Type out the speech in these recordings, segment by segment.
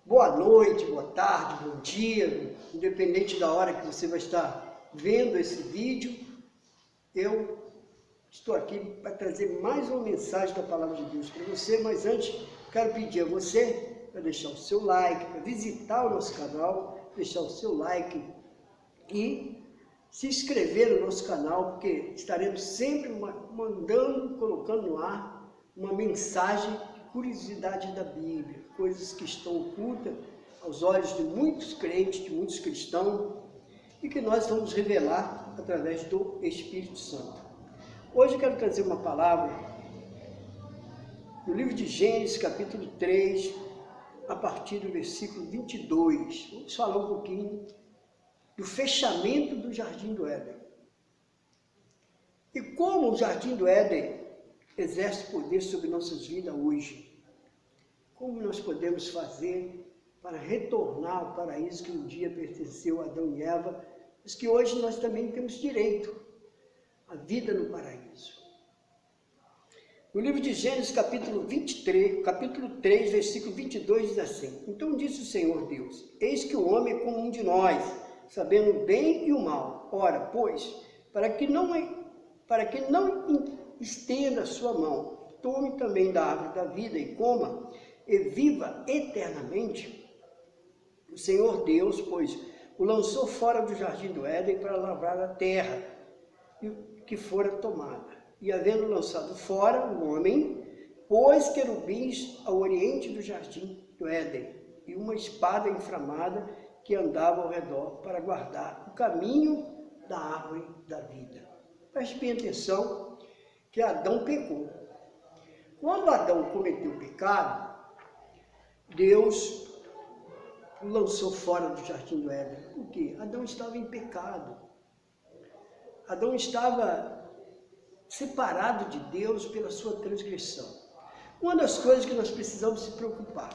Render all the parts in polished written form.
Boa noite, boa tarde, bom dia, independente da hora que você vai estar vendo esse vídeo, eu estou aqui para trazer mais uma mensagem da Palavra de Deus para você, mas antes quero pedir a você para deixar o seu like, para visitar o nosso canal, deixar o seu like e se inscrever no nosso canal, porque estaremos sempre mandando, colocando no ar uma mensagem de curiosidade da Bíblia, coisas que estão ocultas aos olhos de muitos crentes, de muitos cristãos, e que nós vamos revelar através do Espírito Santo. Hoje eu quero trazer uma palavra no livro de Gênesis, capítulo 3, a partir do versículo 22. Vamos falar um pouquinho do fechamento do Jardim do Éden. E como o Jardim do Éden exerce poder sobre nossas vidas hoje. Como nós podemos fazer para retornar ao paraíso que um dia pertenceu a Adão e Eva, mas que hoje nós também temos direito à vida no paraíso. No livro de Gênesis, capítulo 3, versículo 22, diz assim: Então disse o Senhor Deus, eis que o homem é como um de nós, sabendo o bem e o mal. Ora, pois, para que não estenda a sua mão, tome também da árvore da vida e coma, e viva eternamente. O Senhor Deus, pois, o lançou fora do jardim do Éden para lavrar a terra, que fora tomada. E havendo lançado fora o homem, pôs querubins ao oriente do jardim do Éden, e uma espada inflamada que andava ao redor para guardar o caminho da árvore da vida. Preste bem atenção que Adão pecou. Quando Adão cometeu o pecado, Deus o lançou fora do jardim do Éden. Por quê? Adão estava em pecado. Adão estava separado de Deus pela sua transgressão. Uma das coisas que nós precisamos se preocupar: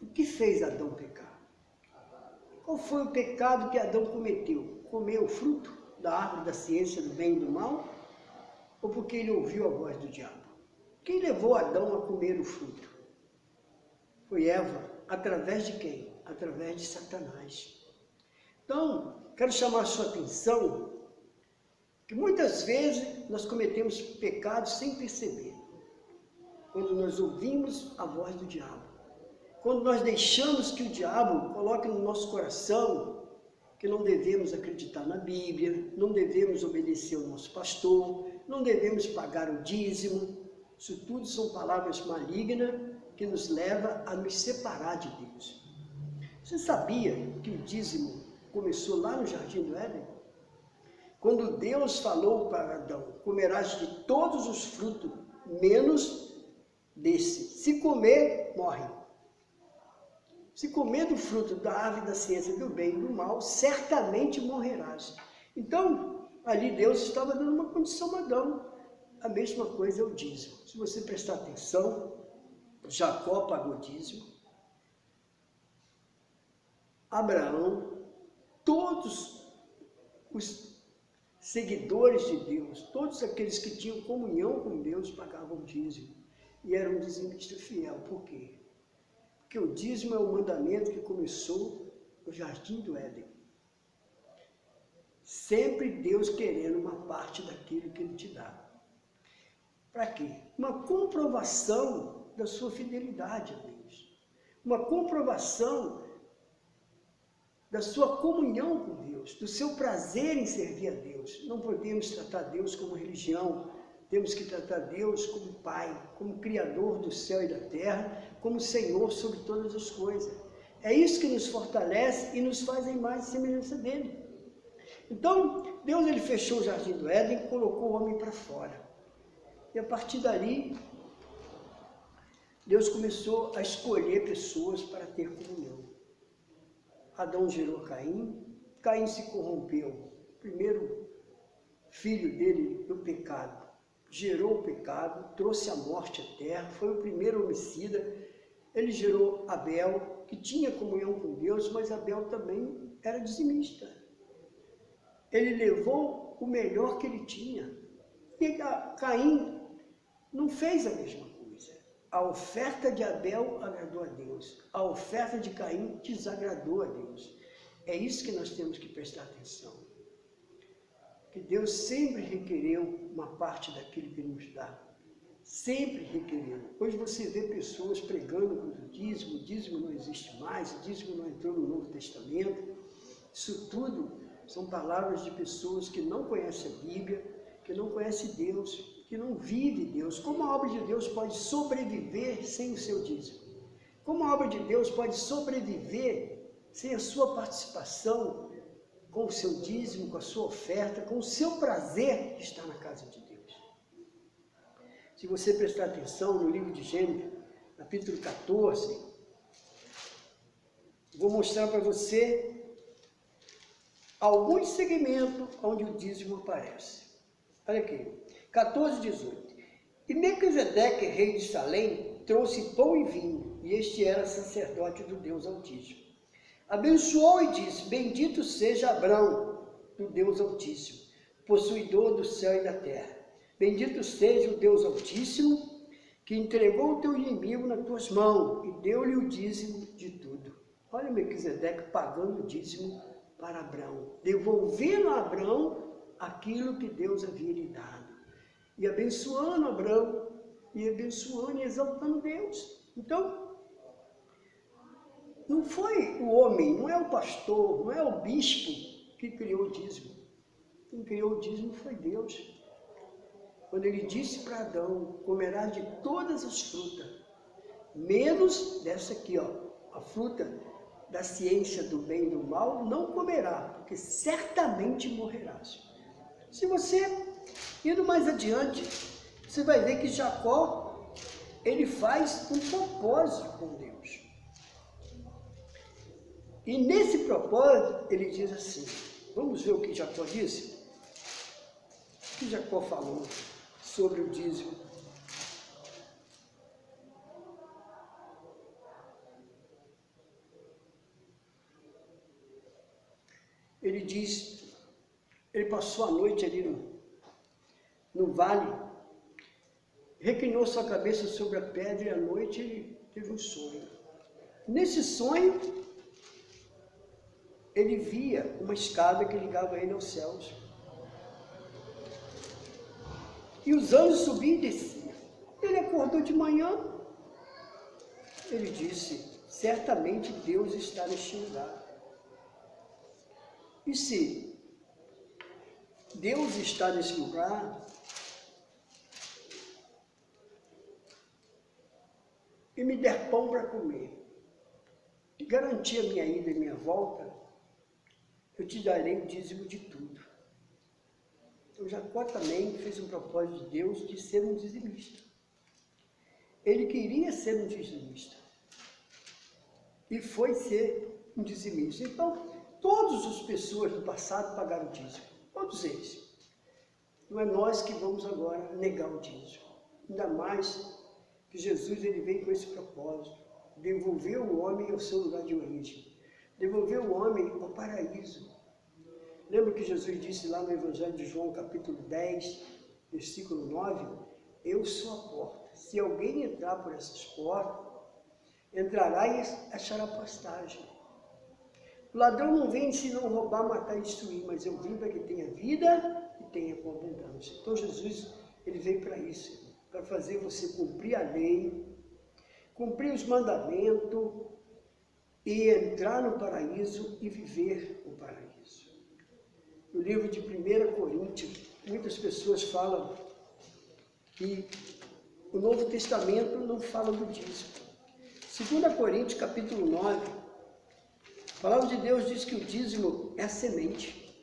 o que fez Adão pecar? Qual foi o pecado que Adão cometeu? Comeu o fruto da árvore da ciência do bem e do mal? Ou porque ele ouviu a voz do diabo? Quem levou Adão a comer o fruto? Foi Eva. Através de quem? Através de Satanás. Então, quero chamar a sua atenção que muitas vezes nós cometemos pecados sem perceber. Quando nós ouvimos a voz do diabo. Quando nós deixamos que o diabo coloque no nosso coração que não devemos acreditar na Bíblia, não devemos obedecer ao nosso pastor, não devemos pagar o dízimo. Isso tudo são palavras malignas que nos levam a nos separar de Deus. Você sabia que o dízimo começou lá no Jardim do Éden? Quando Deus falou para Adão: comerás de todos os frutos, menos desse. Se comer, morre. Se comer do fruto da árvore da ciência do bem e do mal, certamente morrerás. Então, ali Deus estava dando uma condição a Adão. A mesma coisa é o dízimo. Se você prestar atenção, Jacó pagou dízimo, Abraão, todos os seguidores de Deus, todos aqueles que tinham comunhão com Deus pagavam dízimo e eram dizimistas fiel. Por quê? Porque o dízimo é o mandamento que começou no Jardim do Éden. Sempre Deus querendo uma parte daquilo que Ele te dá. Para quê? Uma comprovação da sua fidelidade a Deus. Uma comprovação da sua comunhão com Deus, do seu prazer em servir a Deus. Não podemos tratar Deus como religião, temos que tratar Deus como Pai, como Criador do céu e da terra, como Senhor sobre todas as coisas. É isso que nos fortalece e nos faz em mais semelhança dele. Então, Deus ele fechou o Jardim do Éden e colocou o homem para fora. E a partir dali, Deus começou a escolher pessoas para ter comunhão. Adão gerou Caim, Caim se corrompeu. O primeiro filho dele do pecado gerou o pecado, trouxe a morte à terra, foi o primeiro homicida. Ele gerou Abel, que tinha comunhão com Deus, mas Abel também era dizimista. Ele levou o melhor que ele tinha. E Caim não fez a mesma coisa. A oferta de Abel agradou a Deus. A oferta de Caim desagradou a Deus. É isso que nós temos que prestar atenção. Que Deus sempre requereu uma parte daquilo que nos dá. Sempre requereu. Hoje você vê pessoas pregando contra o dízimo não existe mais, o dízimo não entrou no Novo Testamento. Isso tudo são palavras de pessoas que não conhecem a Bíblia, que não conhecem Deus, que não vive Deus. Como a obra de Deus pode sobreviver sem o seu dízimo? Como a obra de Deus pode sobreviver sem a sua participação com o seu dízimo, com a sua oferta, com o seu prazer de estar na casa de Deus? Se você prestar atenção no livro de Gênesis, capítulo 14, vou mostrar para você alguns segmentos onde o dízimo aparece. Olha aqui. 14, 18. E Melquisedeque, rei de Salém, trouxe pão e vinho, e este era sacerdote do Deus Altíssimo. Abençoou e disse: bendito seja Abrão, do Deus Altíssimo, possuidor do céu e da terra. Bendito seja o Deus Altíssimo, que entregou o teu inimigo nas tuas mãos, e deu-lhe o dízimo de tudo. Olha Melquisedeque pagando o dízimo para Abrão, devolvendo a Abrão aquilo que Deus havia lhe dado. E abençoando Abrão, e abençoando e exaltando Deus. Então, não foi o homem, não é o pastor, não é o bispo que criou o dízimo. Quem criou o dízimo foi Deus. Quando ele disse para Adão: comerás de todas as frutas, menos dessa aqui, ó, a fruta da ciência do bem e do mal, não comerá, porque certamente morrerás. Se você indo mais adiante, você vai ver que Jacó, ele faz um propósito com Deus. E nesse propósito, ele diz assim, vamos ver o que Jacó disse? O que Jacó falou sobre o dízimo? Ele diz, ele passou a noite ali no vale, reclinou sua cabeça sobre a pedra e à noite ele teve um sonho. Nesse sonho, ele via uma escada que ligava ele aos céus. E os anjos subiam e desciam. Ele acordou de manhã, ele disse, certamente Deus está neste lugar. E se Deus está nesse lugar, e me der pão para comer, e garantir a minha ida e minha volta, eu te darei o dízimo de tudo. Então Jacó também fez um propósito de Deus de ser um dizimista. Ele queria ser um dizimista. E foi ser um dizimista. Então, todas as pessoas do passado pagaram o dízimo. Todos eles. Não é nós que vamos agora negar o dízimo. Ainda mais que Jesus ele veio com esse propósito. Devolver o homem ao seu lugar de origem. Devolver o homem ao paraíso. Lembra que Jesus disse lá no Evangelho de João, capítulo 10, versículo 9? Eu sou a porta. Se alguém entrar por essas portas, entrará e achará pastagem. O ladrão não vem senão roubar, matar e destruir, mas eu vim para que tenha vida e tenha com abundância. Então Jesus, ele veio para isso, para fazer você cumprir a lei, cumprir os mandamentos e entrar no paraíso e viver o paraíso. No livro de 1 Coríntios, muitas pessoas falam que o Novo Testamento não fala do dízimo. 2 Coríntios, capítulo 9, a palavra de Deus diz que o dízimo é a semente.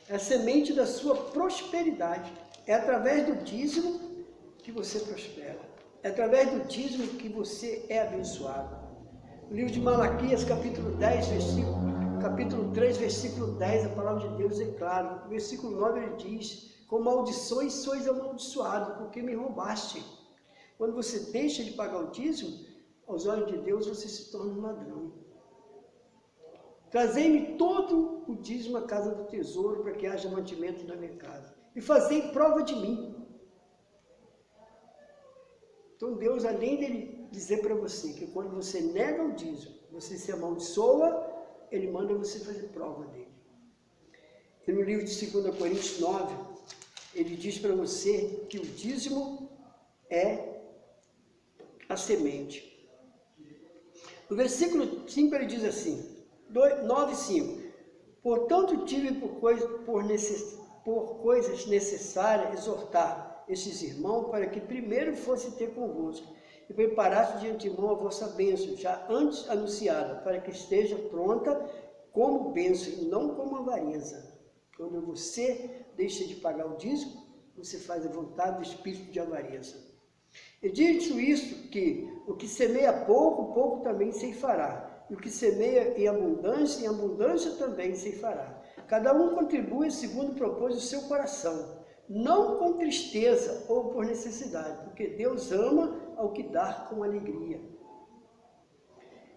É a semente da sua prosperidade. É através do dízimo que você prospera. É através do dízimo que você é abençoado. No livro de Malaquias, capítulo 10, capítulo 3, versículo 10, a palavra de Deus é clara. No versículo 9 ele diz, com maldições sois amaldiçoado, porque me roubaste. Quando você deixa de pagar o dízimo, aos olhos de Deus você se torna um ladrão. Trazei-me todo o dízimo à casa do tesouro, para que haja mantimento na minha casa. E fazei prova de mim. Então Deus, além dele dizer para você que quando você nega o dízimo, você se amaldiçoa, Ele manda você fazer prova dele. E no livro de 2 Coríntios 9, ele diz para você que o dízimo é a semente. No versículo 5 ele diz assim, 9:5, portanto tive por coisas necessárias exortar estes irmãos para que primeiro fosse ter convosco e preparasse de antemão a vossa bênção, já antes anunciada, para que esteja pronta como bênção e não como avareza. Quando você deixa de pagar o dízimo, você faz a vontade do espírito de avareza. E dito isso, que o que semeia pouco, pouco também ceifará. E o que semeia em abundância também ceifará. Cada um contribui segundo propôs o seu coração, não com tristeza ou por necessidade, porque Deus ama ao que dá com alegria.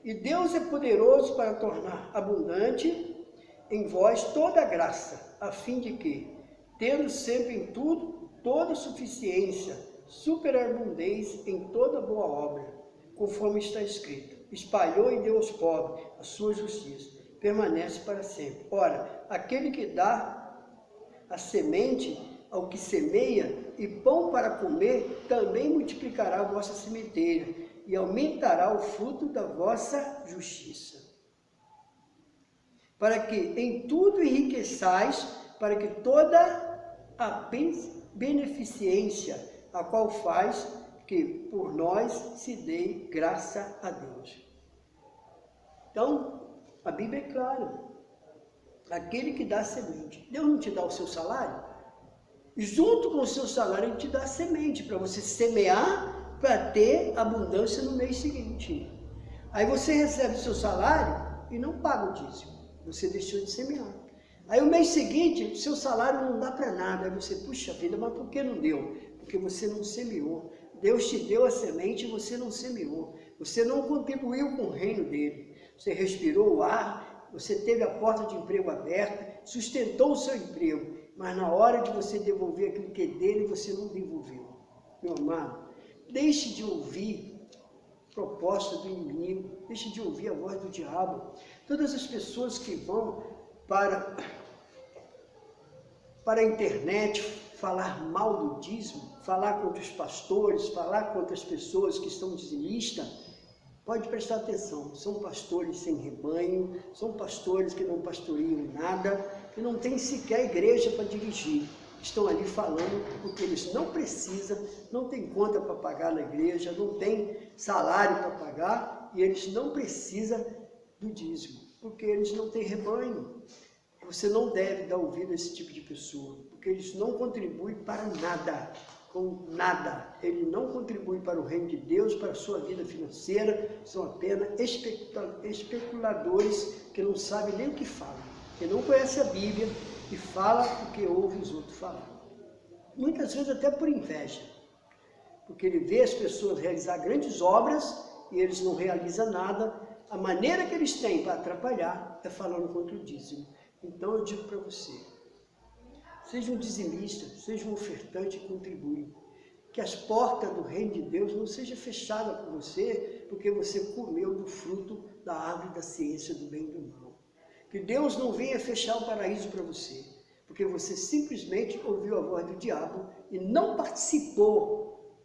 E Deus é poderoso para tornar abundante em vós toda a graça, a fim de que, tendo sempre em tudo, toda suficiência, superabundez em toda boa obra, conforme está escrito, espalhou e deu aos pobres a sua justiça, permanece para sempre. Ora, aquele que dá a semente ao que semeia e pão para comer, também multiplicará a vossa sementeira e aumentará o fruto da vossa justiça. Para que em tudo enriqueçais, para que toda a beneficência, a qual faz que por nós se dê graça a Deus. Então, a Bíblia é clara. Aquele que dá semente, Deus não te dá o seu salário? E junto com o seu salário, Ele te dá a semente para você semear, para ter abundância no mês seguinte. Aí você recebe o seu salário e não paga o dízimo. Você deixou de semear. Aí o mês seguinte, o seu salário não dá para nada. Aí você, puxa vida, mas por que não deu? Porque você não semeou. Deus te deu a semente e você não semeou. Você não contribuiu com o reino dele. Você respirou o ar, você teve a porta de emprego aberta, sustentou o seu emprego. Mas na hora de você devolver aquilo que é dele, você não devolveu. Meu amado, deixe de ouvir proposta do inimigo, deixe de ouvir a voz do diabo. Todas as pessoas que vão para a internet falar mal do dízimo, falar contra os pastores, falar contra as pessoas que estão dizimistas, pode prestar atenção, são pastores sem rebanho, são pastores que não pastoreiam nada, que não têm sequer igreja para dirigir. Estão ali falando porque eles não precisam, não têm conta para pagar na igreja, não têm salário para pagar e eles não precisam do dízimo, porque eles não têm rebanho. Você não deve dar ouvido a esse tipo de pessoa, porque eles não contribuem para nada, com nada. Ele não contribui para o reino de Deus, para a sua vida financeira, são apenas especuladores que não sabem nem o que falam, que não conhecem a Bíblia e fala porque ouve os outros falar. Muitas vezes até por inveja, porque ele vê as pessoas realizar grandes obras e eles não realizam nada. A maneira que eles têm para atrapalhar é falando contra o dízimo. Então eu digo para você, seja um dizimista, seja um ofertante e contribui. Que as portas do reino de Deus não sejam fechadas por você, porque você comeu do fruto da árvore da ciência do bem e do mal. Que Deus não venha fechar o paraíso para você, porque você simplesmente ouviu a voz do diabo e não participou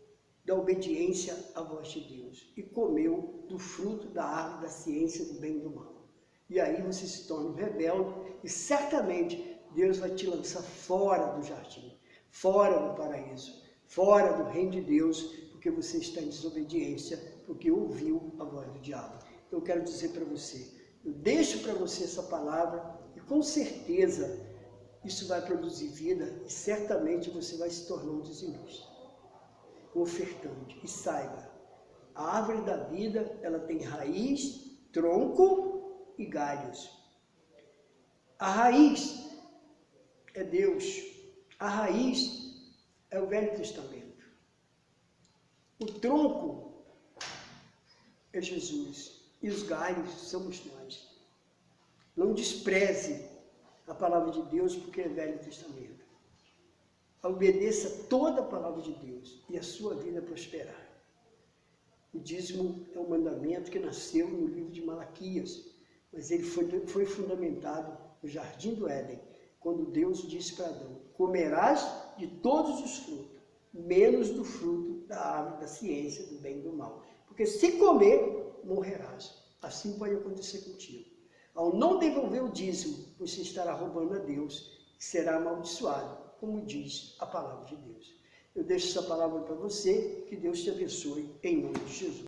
da obediência à voz de Deus e comeu do fruto da árvore da ciência do bem e do mal. E aí você se torna um rebelde e certamente Deus vai te lançar fora do jardim, fora do paraíso, fora do reino de Deus, porque você está em desobediência, porque ouviu a voz do diabo. Eu quero dizer para você, eu deixo para você essa palavra e com certeza isso vai produzir vida e certamente você vai se tornar um dizimista, um ofertante. E saiba, a árvore da vida, ela tem raiz, tronco e galhos. A raiz é Deus, a raiz é o Velho Testamento. O tronco é Jesus. E os galhos somos nós. Não despreze a palavra de Deus porque é Velho Testamento. Obedeça toda a palavra de Deus e a sua vida prosperará. O dízimo é um mandamento que nasceu no livro de Malaquias, mas ele foi fundamentado no Jardim do Éden, quando Deus disse para Adão: comerás de todos os frutos, menos do fruto da árvore da ciência do bem e do mal. Porque se comer, morrerás. Assim pode acontecer contigo. Ao não devolver o dízimo, você estará roubando a Deus e será amaldiçoado, como diz a palavra de Deus. Eu deixo essa palavra para você, que Deus te abençoe, em nome de Jesus.